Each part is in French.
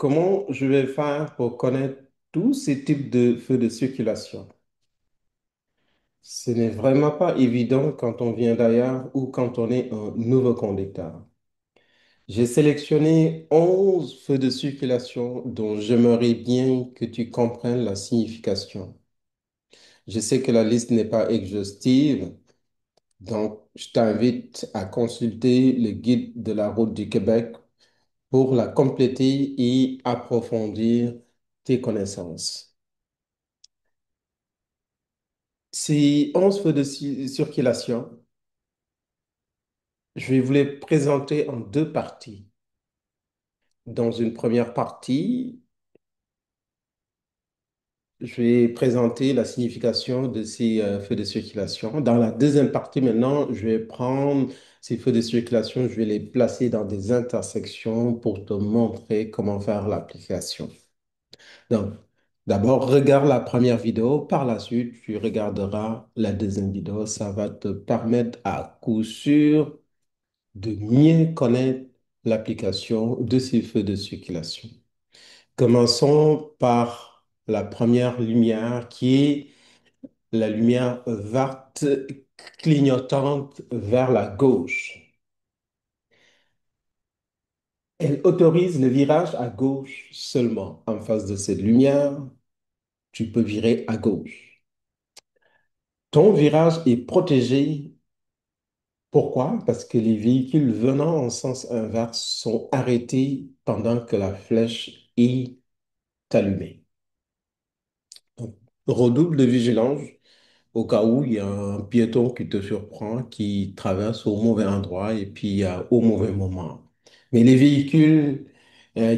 Comment je vais faire pour connaître tous ces types de feux de circulation? Ce n'est vraiment pas évident quand on vient d'ailleurs ou quand on est un nouveau conducteur. J'ai sélectionné 11 feux de circulation dont j'aimerais bien que tu comprennes la signification. Je sais que la liste n'est pas exhaustive, donc je t'invite à consulter le guide de la route du Québec pour la compléter et approfondir tes connaissances. Ces 11 feux de circulation, je vais vous les présenter en deux parties. Dans une première partie, je vais présenter la signification de ces feux de circulation. Dans la deuxième partie, maintenant, je vais prendre ces feux de circulation, je vais les placer dans des intersections pour te montrer comment faire l'application. Donc, d'abord, regarde la première vidéo. Par la suite, tu regarderas la deuxième vidéo. Ça va te permettre à coup sûr de mieux connaître l'application de ces feux de circulation. Commençons par la première lumière qui est la lumière verte clignotante vers la gauche. Elle autorise le virage à gauche seulement. En face de cette lumière, tu peux virer à gauche. Ton virage est protégé. Pourquoi? Parce que les véhicules venant en sens inverse sont arrêtés pendant que la flèche est allumée. Donc, redouble de vigilance au cas où il y a un piéton qui te surprend, qui traverse au mauvais endroit et puis au mauvais moment. Mais les véhicules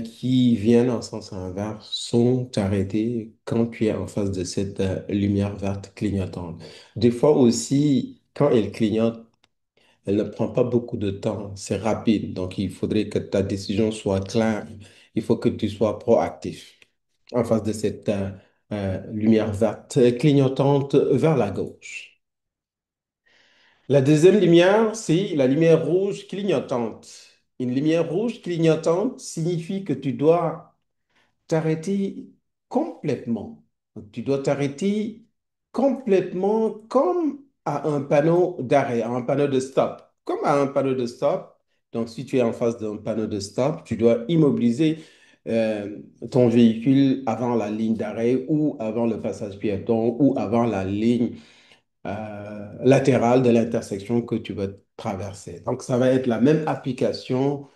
qui viennent en sens inverse sont arrêtés quand tu es en face de cette lumière verte clignotante. Des fois aussi, quand elle clignote, elle ne prend pas beaucoup de temps, c'est rapide. Donc, il faudrait que ta décision soit claire. Il faut que tu sois proactif en face de cette lumière verte clignotante vers la gauche. La deuxième lumière, c'est la lumière rouge clignotante. Une lumière rouge clignotante signifie que tu dois t'arrêter complètement. Donc, tu dois t'arrêter complètement comme à un panneau d'arrêt, à un panneau de stop. Comme à un panneau de stop. Donc, si tu es en face d'un panneau de stop, tu dois immobiliser euh, ton véhicule avant la ligne d'arrêt ou avant le passage piéton ou avant la ligne latérale de l'intersection que tu vas traverser. Donc, ça va être la même application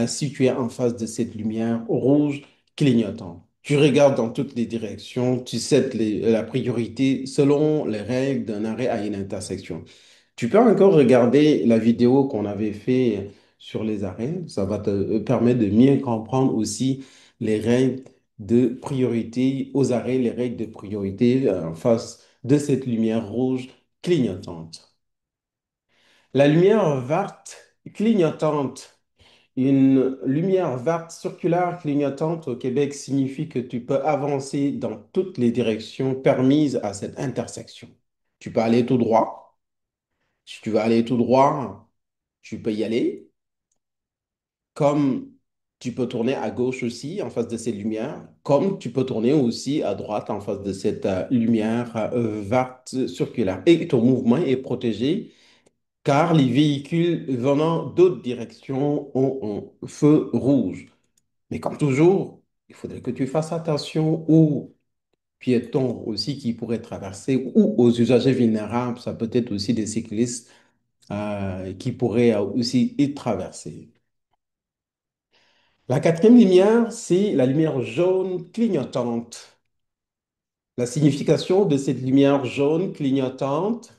si tu es en face de cette lumière rouge clignotante. Tu regardes dans toutes les directions, tu sais la priorité selon les règles d'un arrêt à une intersection. Tu peux encore regarder la vidéo qu'on avait fait sur les arrêts. Ça va te permettre de mieux comprendre aussi les règles de priorité aux arrêts, les règles de priorité en face de cette lumière rouge clignotante. La lumière verte clignotante, une lumière verte circulaire clignotante au Québec signifie que tu peux avancer dans toutes les directions permises à cette intersection. Tu peux aller tout droit. Si tu veux aller tout droit, tu peux y aller. Comme tu peux tourner à gauche aussi en face de ces lumières, comme tu peux tourner aussi à droite en face de cette lumière verte circulaire. Et ton mouvement est protégé car les véhicules venant d'autres directions ont un feu rouge. Mais comme toujours, il faudrait que tu fasses attention aux piétons aussi qui pourraient traverser ou aux usagers vulnérables. Ça peut être aussi des cyclistes qui pourraient aussi y traverser. La quatrième lumière, c'est la lumière jaune clignotante. La signification de cette lumière jaune clignotante,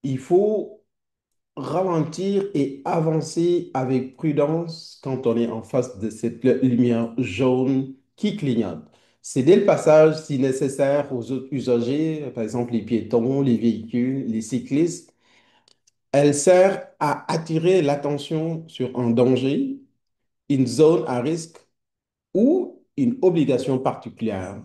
il faut ralentir et avancer avec prudence quand on est en face de cette lumière jaune qui clignote. Céder le passage si nécessaire aux autres usagers, par exemple les piétons, les véhicules, les cyclistes. Elle sert à attirer l'attention sur un danger, une zone à risque ou une obligation particulière.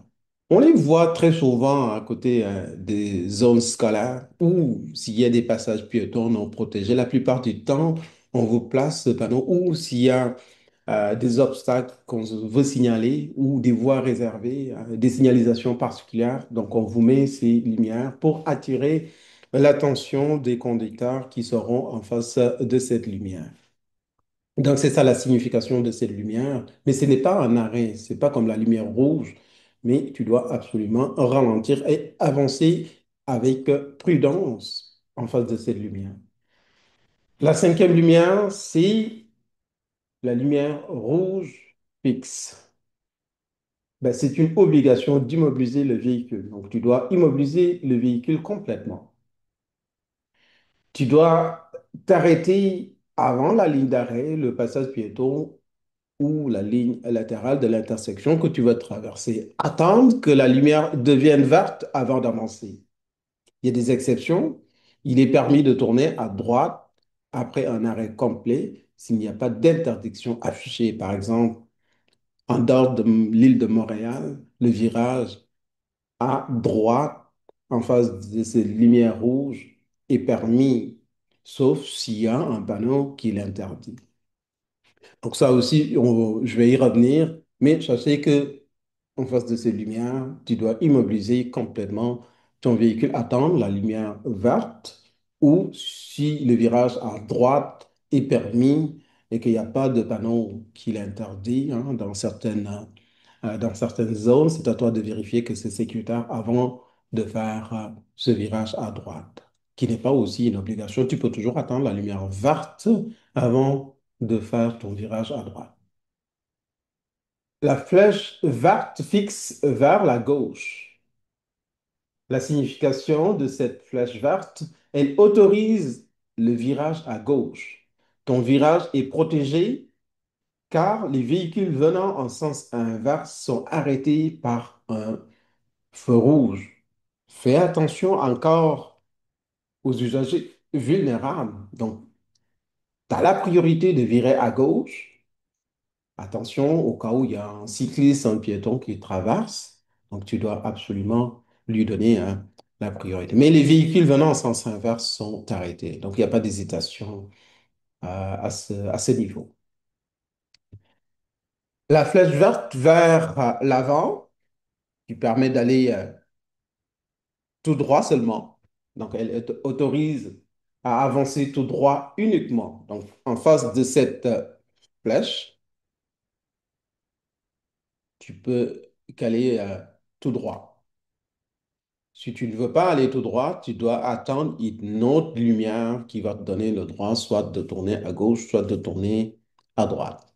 On les voit très souvent à côté des zones scolaires ou s'il y a des passages piétons non protégés. La plupart du temps, on vous place ce panneau ou s'il y a des obstacles qu'on veut signaler ou des voies réservées, des signalisations particulières. Donc, on vous met ces lumières pour attirer l'attention des conducteurs qui seront en face de cette lumière. Donc, c'est ça la signification de cette lumière. Mais ce n'est pas un arrêt, c'est pas comme la lumière rouge, mais tu dois absolument ralentir et avancer avec prudence en face de cette lumière. La cinquième lumière, c'est la lumière rouge fixe. Ben, c'est une obligation d'immobiliser le véhicule. Donc, tu dois immobiliser le véhicule complètement. Tu dois t'arrêter avant la ligne d'arrêt, le passage piéton ou la ligne latérale de l'intersection que tu vas traverser. Attendre que la lumière devienne verte avant d'avancer. Il y a des exceptions. Il est permis de tourner à droite après un arrêt complet s'il n'y a pas d'interdiction affichée. Par exemple, en dehors de l'île de Montréal, le virage à droite en face de ces lumières rouges est permis, sauf s'il y a un panneau qui l'interdit. Donc ça aussi, je vais y revenir, mais sachez que en face de ces lumières, tu dois immobiliser complètement ton véhicule, attendre la lumière verte ou si le virage à droite est permis et qu'il n'y a pas de panneau qui l'interdit dans certaines zones, c'est à toi de vérifier que c'est sécuritaire avant de faire ce virage à droite, qui n'est pas aussi une obligation. Tu peux toujours attendre la lumière verte avant de faire ton virage à droite. La flèche verte fixe vers la gauche. La signification de cette flèche verte, elle autorise le virage à gauche. Ton virage est protégé car les véhicules venant en sens inverse sont arrêtés par un feu rouge. Fais attention encore aux usagers vulnérables. Donc, tu as la priorité de virer à gauche. Attention au cas où il y a un cycliste, un piéton qui traverse. Donc, tu dois absolument lui donner hein, la priorité. Mais les véhicules venant en sens inverse sont arrêtés. Donc, il n'y a pas d'hésitation à ce niveau. La flèche verte vers l'avant, qui permet d'aller tout droit seulement. Donc, elle autorise à avancer tout droit uniquement. Donc, en face de cette flèche, tu peux caler tout droit. Si tu ne veux pas aller tout droit, tu dois attendre une autre lumière qui va te donner le droit soit de tourner à gauche, soit de tourner à droite.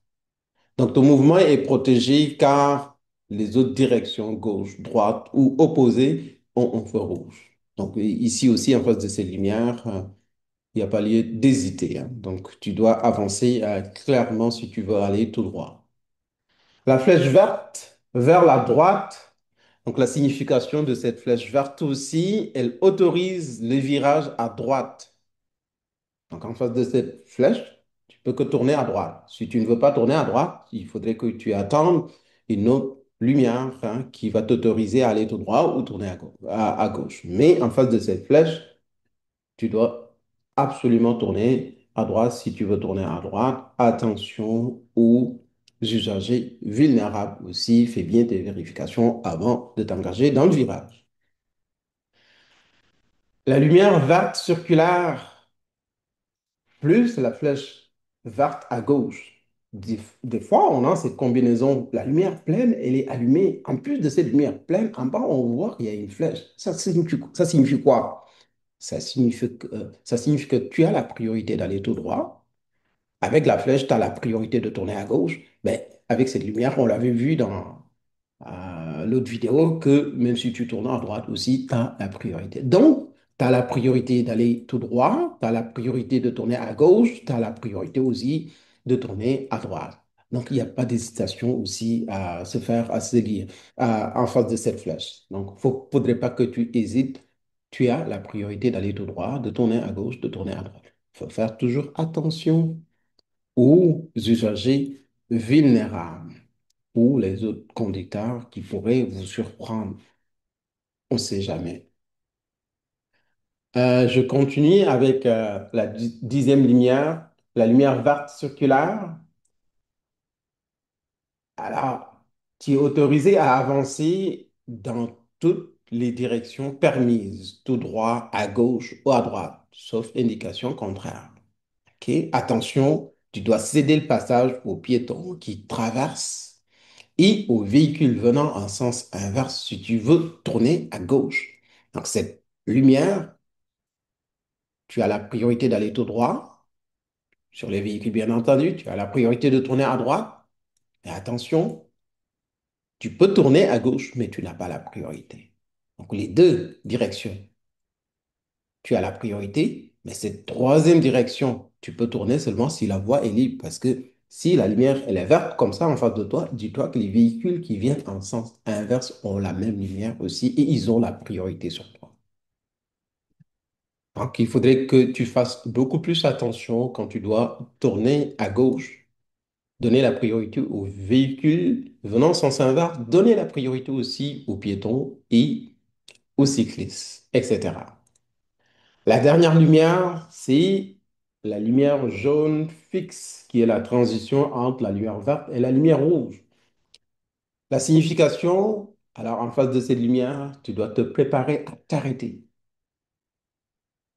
Donc, ton mouvement est protégé car les autres directions, gauche, droite ou opposées, ont un feu rouge. Donc, ici aussi, en face de ces lumières, il n'y a pas lieu d'hésiter. Hein. Donc, tu dois avancer clairement si tu veux aller tout droit. La flèche verte vers la droite, donc la signification de cette flèche verte aussi, elle autorise le virage à droite. Donc, en face de cette flèche, tu peux que tourner à droite. Si tu ne veux pas tourner à droite, il faudrait que tu attendes une autre lumière hein, qui va t'autoriser à aller tout droit ou tourner à gauche. Mais en face de cette flèche, tu dois absolument tourner à droite si tu veux tourner à droite. Attention aux usagers vulnérables aussi. Fais bien tes vérifications avant de t'engager dans le virage. La lumière verte circulaire plus la flèche verte à gauche. Des fois, on a cette combinaison. La lumière pleine, elle est allumée. En plus de cette lumière pleine, en bas, on voit qu'il y a une flèche. Ça signifie quoi? Ça signifie que tu as la priorité d'aller tout droit. Avec la flèche, tu as la priorité de tourner à gauche. Mais avec cette lumière, on l'avait vu dans l'autre vidéo, que même si tu tournes à droite aussi, tu as la priorité. Donc, tu as la priorité d'aller tout droit, tu as la priorité de tourner à gauche, tu as la priorité aussi de tourner à droite. Donc, il n'y a pas d'hésitation aussi à se faire, à se dire en face de cette flèche. Donc, il ne faudrait pas que tu hésites. Tu as la priorité d'aller tout droit, de tourner à gauche, de tourner à droite. Il faut faire toujours attention aux usagers vulnérables ou les autres conducteurs qui pourraient vous surprendre. On ne sait jamais. Je continue avec la dixième lumière, la lumière verte circulaire. Alors, tu es autorisé à avancer dans toutes les directions permises, tout droit, à gauche ou à droite, sauf indication contraire. OK? Attention, tu dois céder le passage aux piétons qui traversent et aux véhicules venant en sens inverse si tu veux tourner à gauche. Donc, cette lumière, tu as la priorité d'aller tout droit sur les véhicules, bien entendu. Tu as la priorité de tourner à droite. Et attention, tu peux tourner à gauche, mais tu n'as pas la priorité. Donc, les deux directions, tu as la priorité, mais cette troisième direction, tu peux tourner seulement si la voie est libre. Parce que si la lumière elle est verte comme ça en face de toi, dis-toi que les véhicules qui viennent en sens inverse ont la même lumière aussi et ils ont la priorité sur toi. Donc, il faudrait que tu fasses beaucoup plus attention quand tu dois tourner à gauche, donner la priorité aux véhicules venant en sens inverse, donner la priorité aussi aux piétons et aux cyclistes, etc. La dernière lumière, c'est la lumière jaune fixe, qui est la transition entre la lumière verte et la lumière rouge. La signification, alors en face de cette lumière, tu dois te préparer à t'arrêter.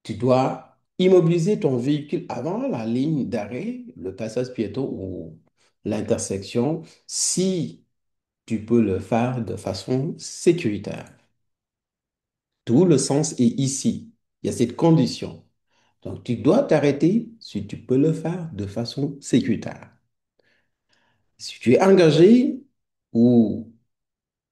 Tu dois immobiliser ton véhicule avant la ligne d'arrêt, le passage piéton ou l'intersection, si tu peux le faire de façon sécuritaire. Tout le sens est ici. Il y a cette condition. Donc, tu dois t'arrêter si tu peux le faire de façon sécuritaire. Si tu es engagé ou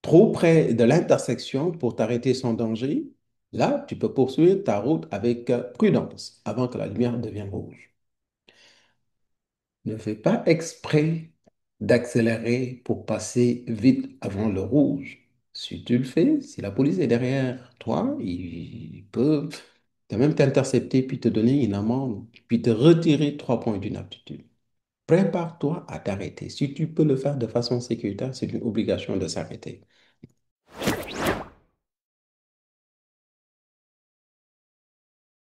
trop près de l'intersection pour t'arrêter sans danger, là, tu peux poursuivre ta route avec prudence avant que la lumière devienne rouge. Ne fais pas exprès d'accélérer pour passer vite avant le rouge. Si tu le fais, si la police est derrière toi, il peut quand même t'intercepter puis te donner une amende, puis te retirer 3 points d'une aptitude. Prépare-toi à t'arrêter. Si tu peux le faire de façon sécuritaire, c'est une obligation de s'arrêter.